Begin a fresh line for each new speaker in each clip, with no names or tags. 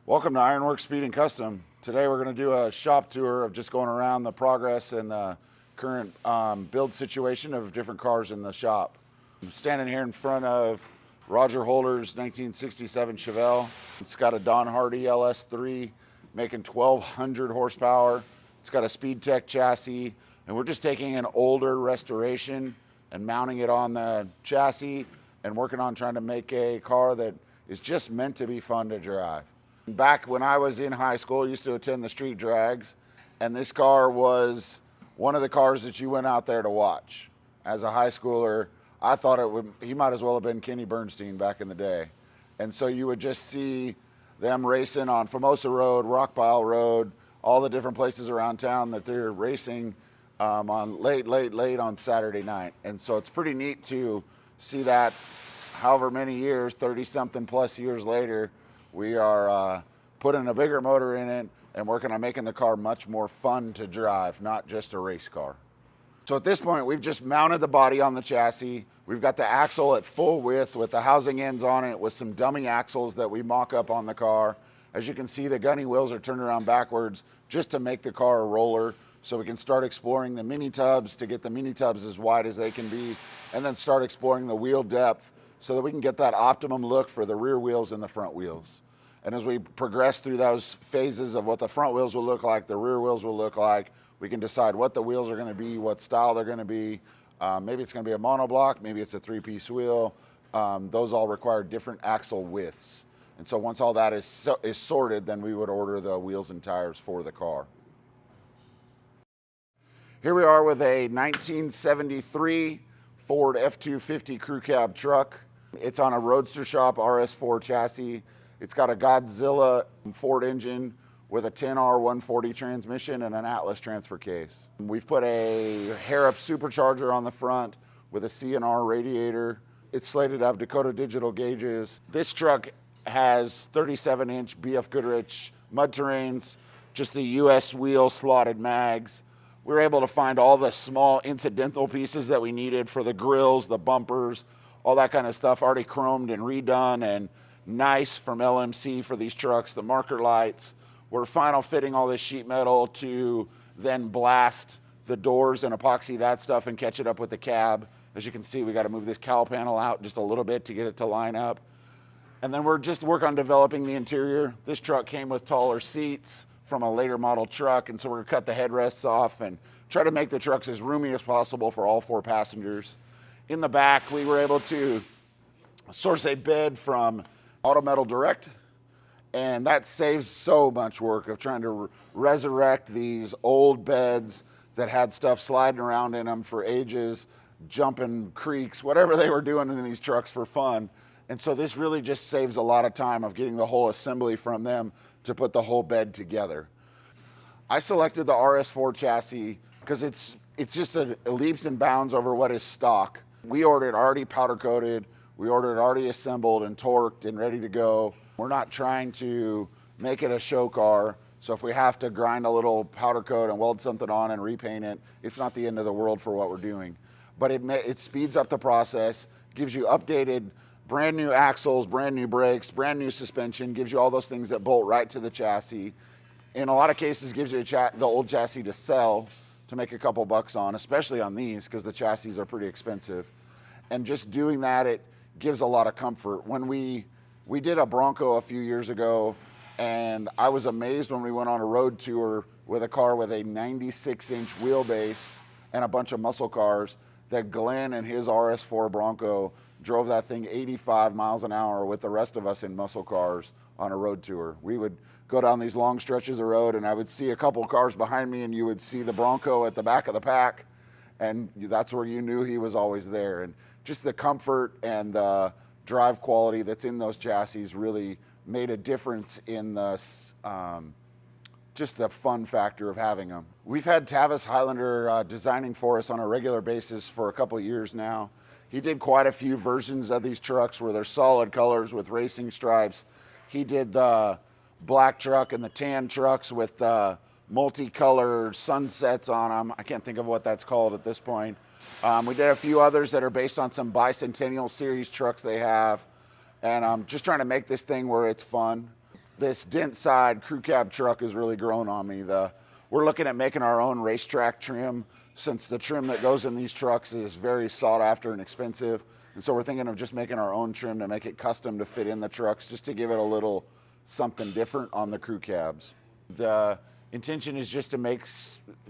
Welcome to Ironworks Speed Kustoms. Today we're going to do a shop tour of just going around the progress and the current build situation of different cars in the shop. I'm standing here in front of Rodger Holder's 1967 Chevelle. It's got a Don Hardy LS3 making 1,200 horsepower. It's got a Speedtech chassis, and we're just taking an older restoration and mounting it on the chassis and working on trying to make a car that is just meant to be fun to drive. Back when I was in high school, I used to attend the street drags, and this car was one of the cars that you went out there to watch. As a high schooler, I thought he might as well have been Kenny Bernstein back in the day. And so you would just see them racing on Formosa Road, Rock Pile Road, all the different places around town that they're racing on late on Saturday night. And so it's pretty neat to see that however many years, 30-something plus years later, we are putting a bigger motor in it and working on making the car much more fun to drive, not just a race car. So at this point, we've just mounted the body on the chassis. We've got the axle at full width with the housing ends on it with some dummy axles that we mock up on the car. As you can see, the gunny wheels are turned around backwards just to make the car a roller, so we can start exploring the mini tubs to get the mini tubs as wide as they can be, and then start exploring the wheel depth so that we can get that optimum look for the rear wheels and the front wheels. And as we progress through those phases of what the front wheels will look like, the rear wheels will look like, we can decide what the wheels are going to be, what style they're going to be. Maybe it's going to be a monoblock, maybe it's a three-piece wheel. Those all require different axle widths. And so once all that is sorted, then we would order the wheels and tires for the car. Here we are with a 1973 Ford F-250 Crewcab truck. It's on a Roadster Shop RS4 chassis. It's got a Godzilla Ford engine with a 10R140 transmission and an Atlas transfer case. We've put a Harrop supercharger on the front with a C&R radiator. It's slated to have Dakota digital gauges. This truck has 37-inch BF Goodrich mud terrains, just the US wheel slotted mags. We were able to find all the small incidental pieces that we needed for the grills, the bumpers, all that kind of stuff already chromed and redone and nice from LMC for these trucks, the marker lights. We're final fitting all this sheet metal to then blast the doors and epoxy that stuff and catch it up with the cab. As you can see, we got to move this cowl panel out just a little bit to get it to line up. And then we're just working on developing the interior. This truck came with taller seats from a later model truck, and so we're gonna cut the headrests off and try to make the trucks as roomy as possible for all 4 passengers. In the back, we were able to source a bed from Autometal Direct, and that saves so much work of trying to resurrect these old beds that had stuff sliding around in them for ages, jumping creeks, whatever they were doing in these trucks for fun. And so this really just saves a lot of time of getting the whole assembly from them to put the whole bed together. I selected the RS4 chassis because it's just leaps and bounds over what is stock. We ordered already powder coated, we ordered already assembled and torqued and ready to go. We're not trying to make it a show car, so if we have to grind a little powder coat and weld something on and repaint it, it's not the end of the world for what we're doing. But it speeds up the process, gives you updated brand new axles, brand new brakes, brand new suspension, gives you all those things that bolt right to the chassis. In a lot of cases, gives you the old chassis to sell to make a couple bucks on, especially on these because the chassis are pretty expensive. And just doing that, it gives a lot of comfort. When we did a Bronco a few years ago, and I was amazed when we went on a road tour with a car with a 96-inch wheelbase and a bunch of muscle cars, that Glenn and his RS4 Bronco drove that thing 85 miles an hour with the rest of us in muscle cars on a road tour. We would go down these long stretches of road, and I would see a couple cars behind me, and you would see the Bronco at the back of the pack, and that's where you knew he was always there. And just the comfort and the drive quality that's in those chassis really made a difference in the just the fun factor of having them. We've had Tavis Highlander designing for us on a regular basis for a couple of years now. He did quite a few versions of these trucks where they're solid colors with racing stripes. He did the black truck and the tan trucks with multicolored sunsets on them. I can't think of what that's called at this point. We did a few others that are based on some Bicentennial Series trucks they have. And I'm just trying to make this thing where it's fun. this Dentside Crewcab truck has really grown on me. We're looking at making our own racetrack trim, since the trim that goes in these trucks is very sought after and expensive. And so we're thinking of just making our own trim to make it custom to fit in the trucks, just to give it a little something different on the Crewcabs. The intention is just to make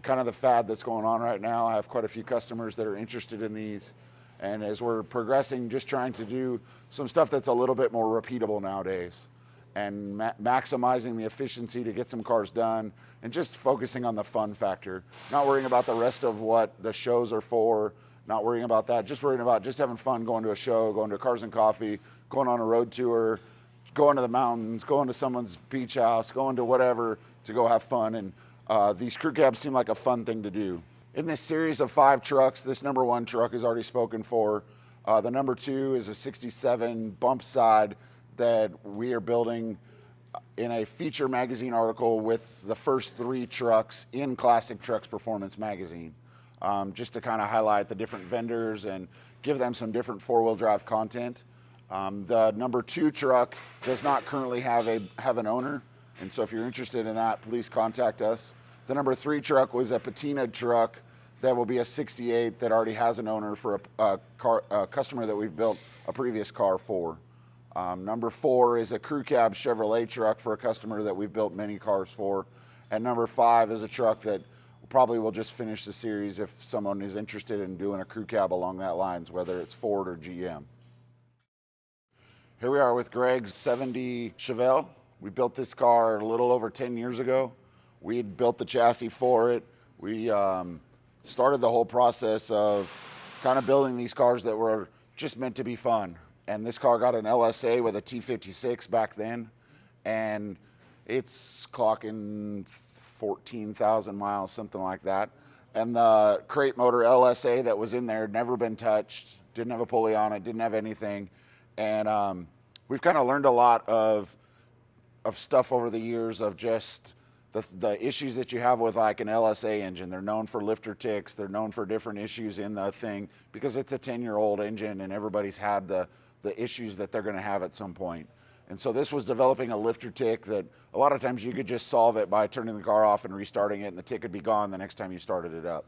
kind of the fad that's going on right now. I have quite a few customers that are interested in these. And as we're progressing, just trying to do some stuff that's a little bit more repeatable nowadays, and maximizing the efficiency to get some cars done, and just focusing on the fun factor. Not worrying about the rest of what the shows are for, not worrying about that, just worrying about just having fun, going to a show, going to Cars and Coffee, going on a road tour, going to the mountains, going to someone's beach house, going to whatever to go have fun. And these Crewcabs seem like a fun thing to do. In this series of 5 trucks, this number 1 truck is already spoken for. The number 2 is a 67 bump side that we are building in a feature magazine article with the first 3 trucks in Classic Trucks Performance magazine, just to kind of highlight the different vendors and give them some different 4-wheel drive content. The number 2 truck does not currently have an owner, and so if you're interested in that, please contact us. The number 3 truck was a patina truck that will be a 68 that already has an owner for a customer that we've built a previous car for. Number 4 is a Crewcab Chevrolet truck for a customer that we've built many cars for. And number 5 is a truck that probably will just finish the series if someone is interested in doing a Crewcab along that lines, whether it's Ford or GM. Here we are with Greg's 70 Chevelle. We built this car a little over 10 years ago. We had built the chassis for it. We started the whole process of kind of building these cars that were just meant to be fun. And this car got an LSA with a T56 back then, and it's clocking 14,000 miles, something like that. And the crate motor LSA that was in there had never been touched, didn't have a pulley on it, didn't have anything. And we've kind of learned a lot of stuff over the years of just the issues that you have with like an LSA engine. They're known for lifter ticks. They're known for different issues in the thing because it's a 10-year-old engine, and everybody's had the issues that they're going to have at some point. And so this was developing a lifter tick that a lot of times you could just solve it by turning the car off and restarting it, and the tick would be gone the next time you started it up.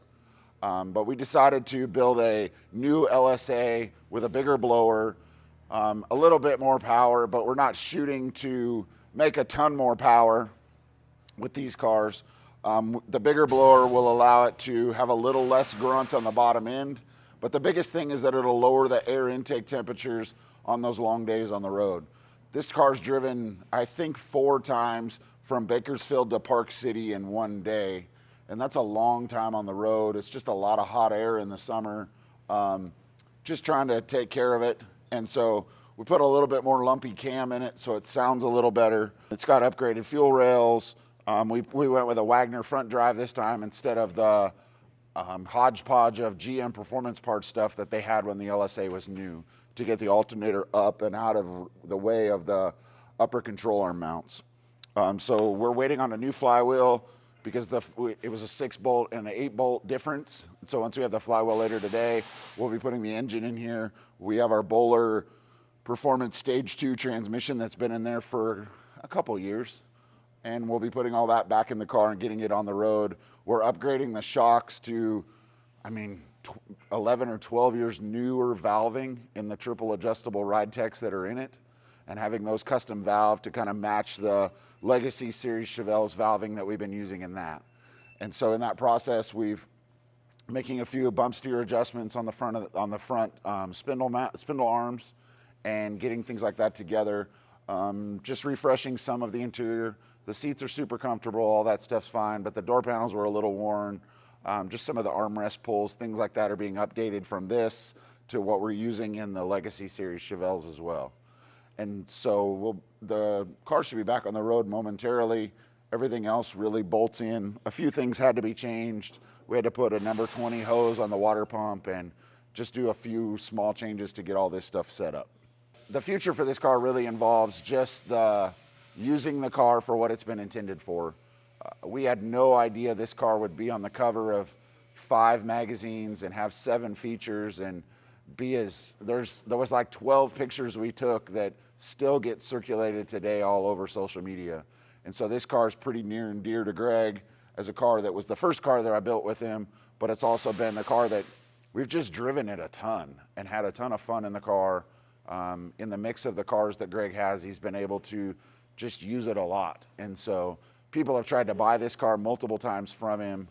But we decided to build a new LSA with a bigger blower, a little bit more power, but we're not shooting to make a ton more power with these cars. The bigger blower will allow it to have a little less grunt on the bottom end, but the biggest thing is that it'll lower the air intake temperatures on those long days on the road. This car's driven, I think, 4 times from Bakersfield to Park City in one day, and that's a long time on the road. It's just a lot of hot air in the summer, just trying to take care of it. And so we put a little bit more lumpy cam in it so it sounds a little better. It's got upgraded fuel rails. We went with a Wagner front drive this time instead of the hodgepodge of GM performance parts stuff that they had when the LSA was new, to get the alternator up and out of the way of the upper control arm mounts. So we're waiting on a new flywheel because it was a 6-bolt and an 8-bolt difference. So once we have the flywheel later today, we'll be putting the engine in here. We have our Bowler Performance Stage 2 transmission that's been in there for a couple years, and we'll be putting all that back in the car and getting it on the road. We're upgrading the shocks to, 11 or 12 years newer valving in the triple adjustable ride techs that are in it, and having those custom valve to kind of match the Legacy Series Chevelles valving that we've been using in that. And so in that process, we've making a few bump steer adjustments on the front spindle arms, and getting things like that together. Just refreshing some of the interior. The seats are super comfortable, all that stuff's fine, but the door panels were a little worn. Just some of the armrest pulls, things like that are being updated from this to what we're using in the Legacy Series Chevelles as well. And so the car should be back on the road momentarily. Everything else really bolts in. A few things had to be changed. We had to put a number 20 hose on the water pump and just do a few small changes to get all this stuff set up. The future for this car really involves just using the car for what it's been intended for. We had no idea this car would be on the cover of 5 magazines and have 7 features and there was like 12 pictures we took that still get circulated today all over social media. And so this car is pretty near and dear to Greg as a car that was the first car that I built with him, but it's also been the car that we've just driven it a ton and had a ton of fun in the car. In the mix of the cars that Greg has, he's been able to just use it a lot. And so people have tried to buy this car multiple times from him.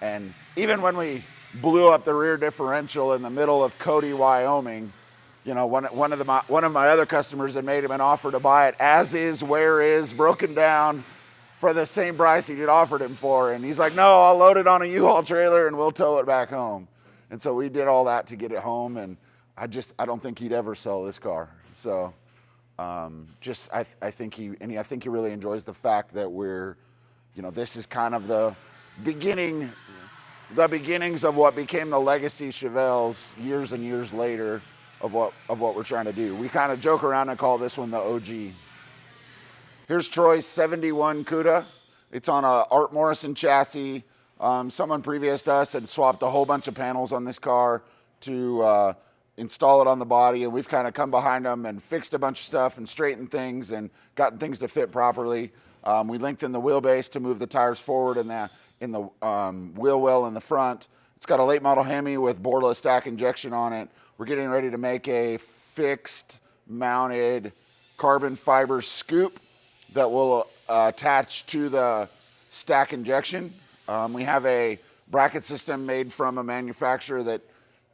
And even when we blew up the rear differential in the middle of Cody, Wyoming, you know, one of my other customers had made him an offer to buy it as is, where is, broken down for the same price he'd offered him for. And he's like, no, I'll load it on a U-Haul trailer and we'll tow it back home. And so we did all that to get it home. And I don't think he'd ever sell this car. So I think he really enjoys the fact that this is kind of the beginnings of what became the Legeacy Chevelles years and years later of what we're trying to do. We kind of joke around and call this one the OG. Here's Troy's 71 Cuda. It's on a Art Morrison chassis. Someone previous to us had swapped a whole bunch of panels on this car to install it on the body, and we've kind of come behind them and fixed a bunch of stuff and straightened things and gotten things to fit properly. We lengthened the wheelbase to move the tires forward in the wheel well in the front. It's got a late model Hemi with boreless stack injection on it. We're getting ready to make a fixed mounted carbon fiber scoop that will attach to the stack injection. We have a bracket system made from a manufacturer that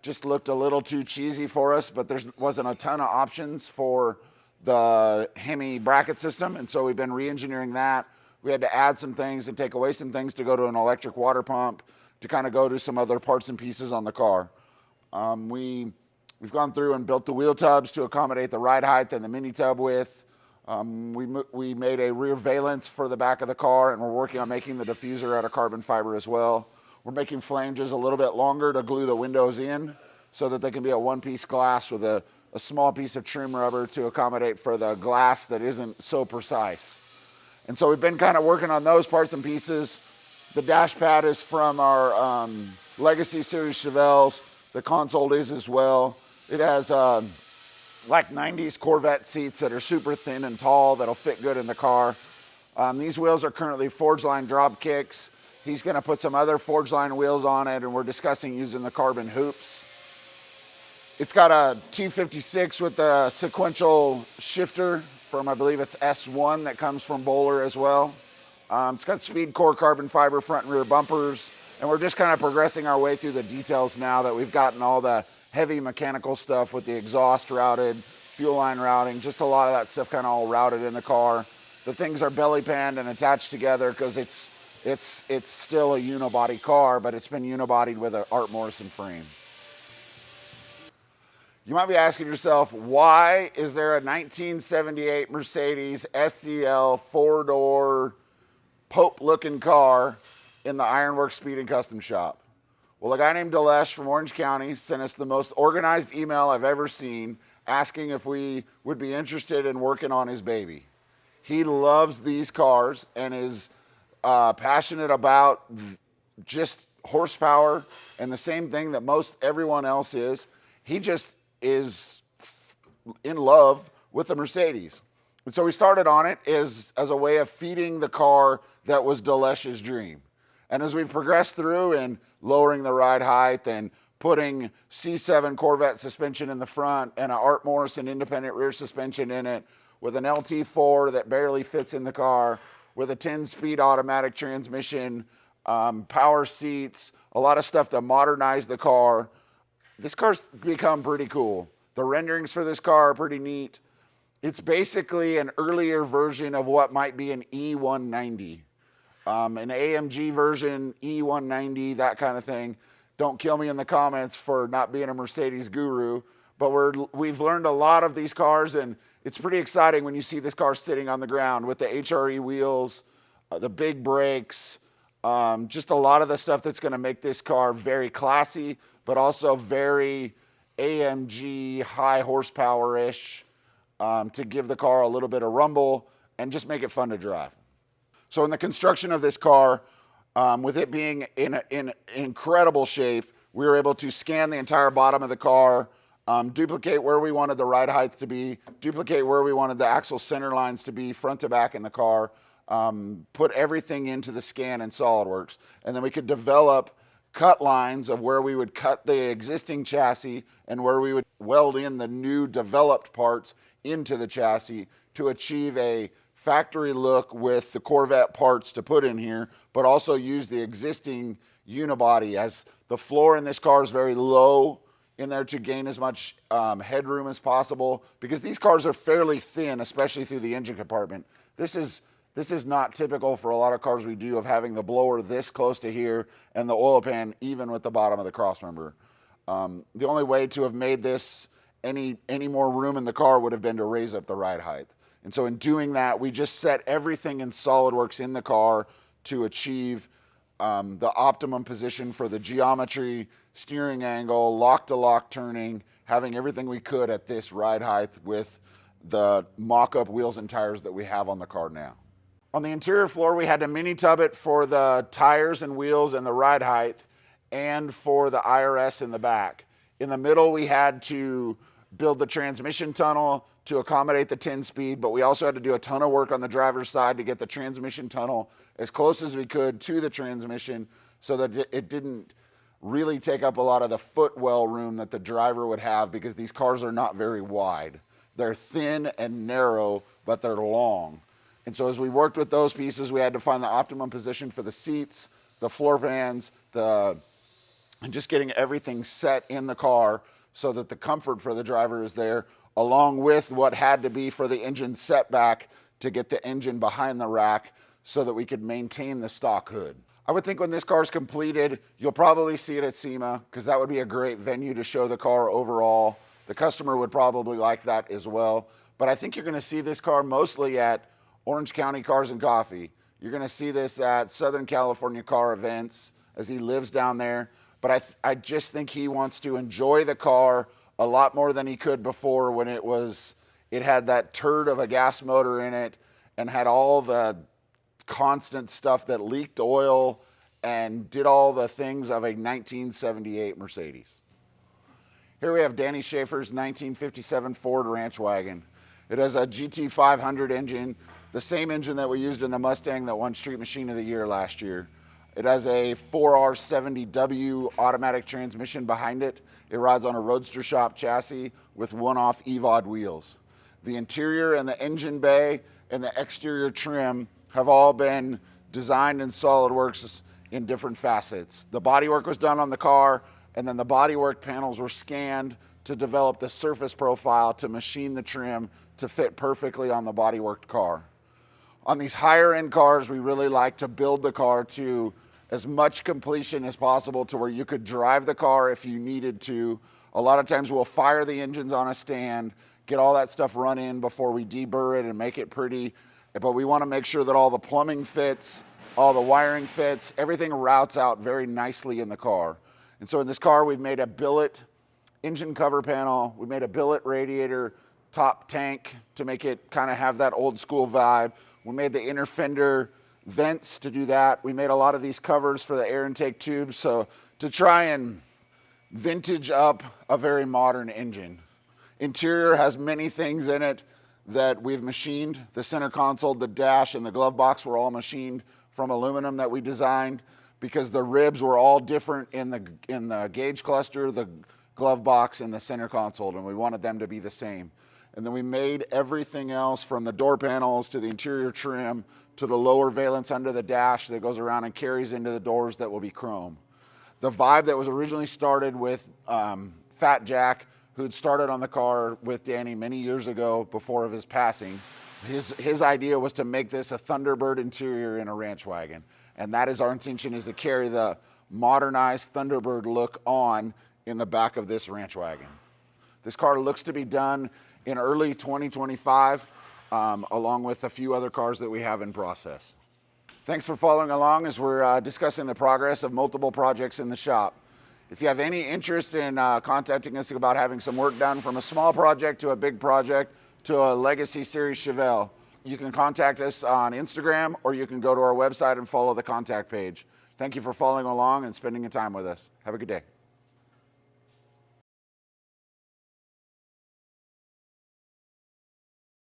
just looked a little too cheesy for us, but there wasn't a ton of options for the Hemi bracket system, and so we've been re-engineering that. We had to add some things and take away some things to go to an electric water pump to kind of go to some other parts and pieces on the car. We've gone through and built the wheel tubs to accommodate the ride height and the mini tub width. We made a rear valance for the back of the car, and we're working on making the diffuser out of carbon fiber as well. We're making flanges a little bit longer to glue the windows in so that they can be a one-piece glass with a small piece of trim rubber to accommodate for the glass that isn't so precise. And so we've been kind of working on those parts and pieces. The dash pad is from our Legeacy Series Chevelles. The console is as well. It has like 90s Corvette seats that are super thin and tall that'll fit good in the car. These wheels are currently Forge Line drop kicks. He's going to put some other Forge Line wheels on it, and we're discussing using the carbon hoops. It's got a T56 with a sequential shifter from, I believe it's S1 that comes from Bowler as well. It's got speed core carbon fiber front and rear bumpers, and we're just kind of progressing our way through the details now that we've gotten all the heavy mechanical stuff with the exhaust routed, fuel line routing, just a lot of that stuff kind of all routed in the car. The things are belly panned and attached together because it's still a unibody car, but it's been unibodied with an Art Morrison frame. You might be asking yourself, why is there a 1978 Mercedes SEL four-door Pope-looking car in the Ironworks Speed Kustoms shop? Well, a guy named Delesh from Orange County sent us the most organized email I've ever seen asking if we would be interested in working on his baby. He loves these cars and is passionate about just horsepower and the same thing that most everyone else is. He just is in love with the Mercedes. And so we started on it as a way of feeding the car that was Delesh's dream. And as we progressed through and lowering the ride height and putting C7 Corvette suspension in the front and an Art Morrison independent rear suspension in it with an LT4 that barely fits in the car, with a 10-speed automatic transmission, power seats, a lot of stuff to modernize the car. This car's become pretty cool. The renderings for this car are pretty neat. It's basically an earlier version of what might be an E190. An AMG version, E190, that kind of thing. Don't kill me in the comments for not being a Mercedes guru, but we've learned a lot of these cars, and it's pretty exciting when you see this car sitting on the ground with the HRE wheels, the big brakes, just a lot of the stuff that's going to make this car very classy, but also very AMG high horsepower-ish to give the car a little bit of rumble and just make it fun to drive. So in the construction of this car, with it being in incredible shape, we were able to scan the entire bottom of the car, duplicate where we wanted the ride height to be, duplicate where we wanted the axle center lines to be front to back in the car, put everything into the scan in SolidWorks, and then we could develop cut lines of where we would cut the existing chassis and where we would weld in the new developed parts into the chassis to achieve a factory look with the Corvette parts to put in here, but also use the existing unibody, as the floor in this car is very low in there to gain as much headroom as possible, because these cars are fairly thin, especially through the engine compartment. This is not typical for a lot of cars we do, of having the blower this close to here and the oil pan even with the bottom of the crossmember. The only way to have made this any more room in the car would have been to raise up the ride height. And so in doing that, we just set everything in SolidWorks in the car to achieve the optimum position for the geometry, steering angle, lock-to-lock turning, having everything we could at this ride height with the mock-up wheels and tires that we have on the car now. On the interior floor, we had to mini-tub it for the tires and wheels and the ride height, and for the IRS in the back. In the middle, we had to build the transmission tunnel to accommodate the 10-speed, but we also had to do a ton of work on the driver's side to get the transmission tunnel as close as we could to the transmission so that it didn't really take up a lot of the footwell room that the driver would have, because these cars are not very wide. They're thin and narrow, but they're long. And so as we worked with those pieces, we had to find the optimum position for the seats, the floor pans, and just getting everything set in the car so that the comfort for the driver is there, along with what had to be for the engine setback to get the engine behind the rack so that we could maintain the stock hood. I would think when this car is completed, you'll probably see it at SEMA, because that would be a great venue to show the car overall. The customer would probably like that as well. But I think you're going to see this car mostly at Orange County Cars and Coffee. You're going to see this at Southern California car events, as he lives down there. But I just think he wants to enjoy the car a lot more than he could before, when it had that turd of a gas motor in it and had all the constant stuff that leaked oil and did all the things of a 1978 Mercedes. Here we have Danny Schaefer's 1957 Ford Ranch Wagon. It has a GT500 engine, the same engine that we used in the Mustang that won Street Machine of the Year last year. It has a 4R70W automatic transmission behind it. It rides on a Roadster Shop chassis with one-off EVOD wheels. The interior and the engine bay and the exterior trim have all been designed in SolidWorks in different facets. The bodywork was done on the car, and then the bodywork panels were scanned to develop the surface profile to machine the trim to fit perfectly on the bodyworked car. On these higher end cars, we really like to build the car to as much completion as possible, to where you could drive the car if you needed to. A lot of times we'll fire the engines on a stand, get all that stuff run in before we deburr it and make it pretty. But we want to make sure that all the plumbing fits, all the wiring fits, everything routes out very nicely in the car. And so in this car, we've made a billet engine cover panel. We made a billet radiator top tank to make it kind of have that old school vibe. We made the inner fender vents to do that. We made a lot of these covers for the air intake tubes, so to try and vintage up a very modern engine. Interior has many things in it that we've machined. The center console, the dash, and the glove box were all machined from aluminum that we designed, because the ribs were all different in the gauge cluster, the glove box, and the center console, and we wanted them to be the same. And then we made everything else, from the door panels to the interior trim to the lower valence under the dash that goes around and carries into the doors, that will be chrome. The vibe that was originally started with Fat Jack, who had started on the car with Danny many years ago before of his passing, his idea was to make this a Thunderbird interior in a ranch wagon. And that is our intention, is to carry the modernized Thunderbird look on in the back of this ranch wagon. This car looks to be done in early 2025, along with a few other cars that we have in process. Thanks for following along as we're discussing the progress of multiple projects in the shop. If you have any interest in contacting us about having some work done, from a small project to a big project to a Legeacy Series Chevelle, you can contact us on Instagram, or you can go to our website and follow the contact page. Thank you for following along and spending your time with us. Have a good day.